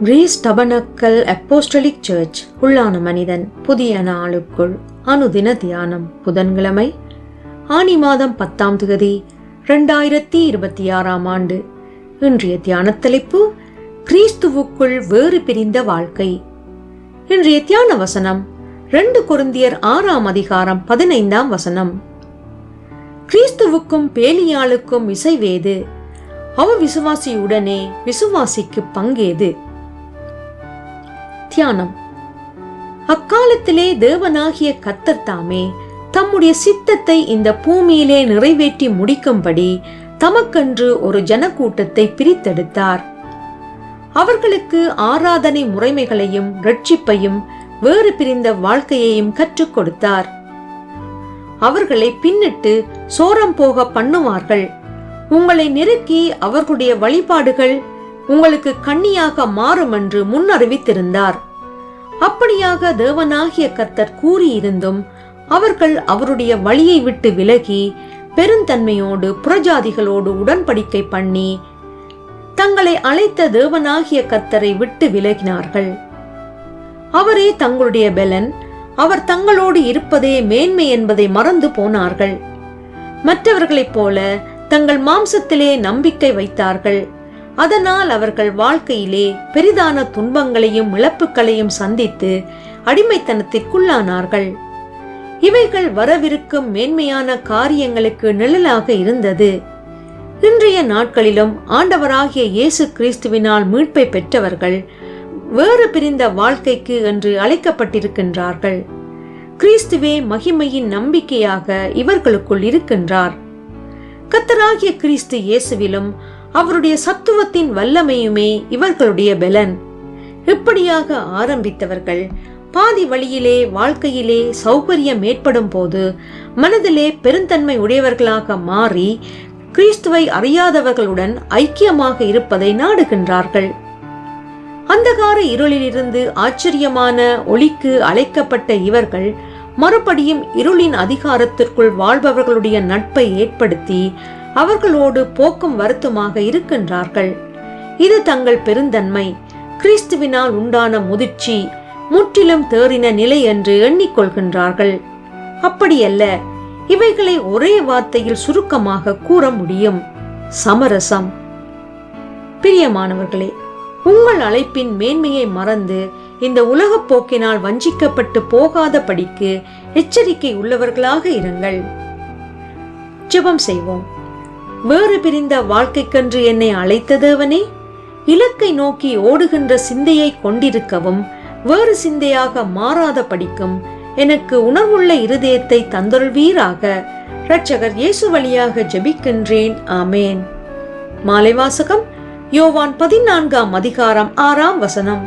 Greece tabernacle apostolic search உள்ளான மனிதன் புதிய நாளுக்குள் அனுதின தியானம். புதன்கிழமை ஆனி மாதம் 10ஆம் தேதி 2026ஆம் ஆண்டு. இன்றைய தியான தலைப்பு கிறிஸ்துவுக்குள் வேறு பிரிந்த வாழ்க்கை. இன்றைய தியான வசனம் 2 கொரிந்தியர் 6ஆம் அதிகாரம் 15ஆம் வசனம். கிறிஸ்துவுக்கும் பேலியாளுக்கும் இசைவேது, அவ விசுவாசியுடனே விசுவாசிக்கு பங்கேது. தியானம். அக்காலத்திலே தேவனாகிய கர்த்தர் தாமே தம்முடைய சித்தத்தை இந்த பூமியிலே நிறைவேற்றி முடிக்கும்படி தமக்கென்று ஒரு ஜனக்கூட்டத்தை பிரித்தெடுத்தார். அவர்களுக்கு ஆராதனை முறைமைகளையும் இரட்சிப்பையும் வேறு பிரிந்த வாழ்க்கையையும் கற்றுக் கொடுத்தார். அவர்களை பின்னிட்டு சோரம் போக பண்ணுவார்கள். உங்களை நெருக்கி அவர்களுடைய வழிபாடுகள் உங்களுக்கு கண்ணியாக மாறும் என்று முன்னறிவித்திருந்தார். அப்படியாக தேவனாகிய கர்த்தர் கூறியிருந்தும் அவர்கள் அவருடைய வழியை விட்டு விலகி பெருந்தன்மையோடு புறஜாதிகளோடு உடன்படிக்கை பண்ணி தங்களை அழைத்த தேவனாகிய கர்த்தரை விட்டு விலகினார்கள். அவரே தங்களுடைய பெலன், அவர் தங்களோடு இருப்பதே மேன்மை என்பதை மறந்து போனார்கள். மற்றவர்களைப் போல தங்கள் மாம்சத்திலே நம்பிக்கை வைத்தார்கள். அதனால் அவர்கள் வாழ்க்கையிலே பெரிதான துன்பங்களையும் இழப்புகளையும் சந்தித்து அடிமைத்தனத்திற்குள்ளானார்கள். இவைகள் வரவிருக்கும் மேன்மையான காரியங்களுக்கு நிழலாக இருந்தது. இன்றைய நாட்களிலும் ஆண்டவராகிய இயேசு கிறிஸ்துவினால் மீட்பை பெற்றவர்கள் வேறு பிரிந்த வாழ்க்கைக்கு என்று அழைக்கப்பட்டிருக்கின்றார்கள். கிறிஸ்துவே மகிமையின் நம்பிக்கையாக இவர்களுக்குள் இருக்கின்றார். கர்த்தராகிய கிறிஸ்து இயேசுவிலும் அவருடைய சத்துவத்தின் வல்லமையுமே இவர்களுடைய பெலன். இப்படியாக ஆரம்பித்தவர்கள் பாதி வழியிலே வாழ்க்கையிலே சௌகரியம் ஏற்படும் போது மனதிலே பெருந்தன்மை உடையவர்களாக மாறி கிறிஸ்துவை அறியாதவர்களுடன் ஐக்கியமாக இருப்பதை நாடுகின்றார்கள். அந்தகார இருளிலிருந்து ஆச்சரியமான ஒளிக்கு அழைக்கப்பட்ட இவர்கள் மறுபடியும் இருளின் அதிகாரத்திற்குள் வாழ்பவர்களுடைய நட்பை ஏற்படுத்தி அவர்களோடு போக்கும் வருத்தமாக இருக்கின்றார்கள். இது தங்கள் பெருந்தன்மை, கிறிஸ்துவினால் உண்டான முதிர்ச்சி, முற்றிலும் தேறின நிலை என்று எண்ணிக்கொள்கின்றார்கள். அப்படியல்ல. இவைகளை ஒரே வார்த்தையில் சுருக்கமாக கூற முடியும்: சமரசம். பிரியமானவர்களே, உங்கள் அழைப்பின் மேன்மையை மறந்து இந்த உலகப் போக்கினால் வஞ்சிக்கப்பட்டு போகாதபடிக்கு எச்சரிக்கை உள்ளவர்களாக இருங்கள். ஜெபம் செய்வோம். வேறு பிரிந்த வாழ்க்கைக்கென்று என்னை அழைத்த தேவனே, இலக்கை நோக்கி ஓடுகின்ற சிந்தையை கொண்டிருக்கவும் வேறு சிந்தையாக மாறாத படிக்கும் எனக்கு உணர்வுள்ள இருதயத்தை தந்தொள்வீராக. இரட்சகர் இயேசு வழியாக ஜெபிக்கின்றேன். ஆமேன். மாலை வாசகம் யோவான் 14ஆம் அதிகாரம் 6ஆம் வசனம்.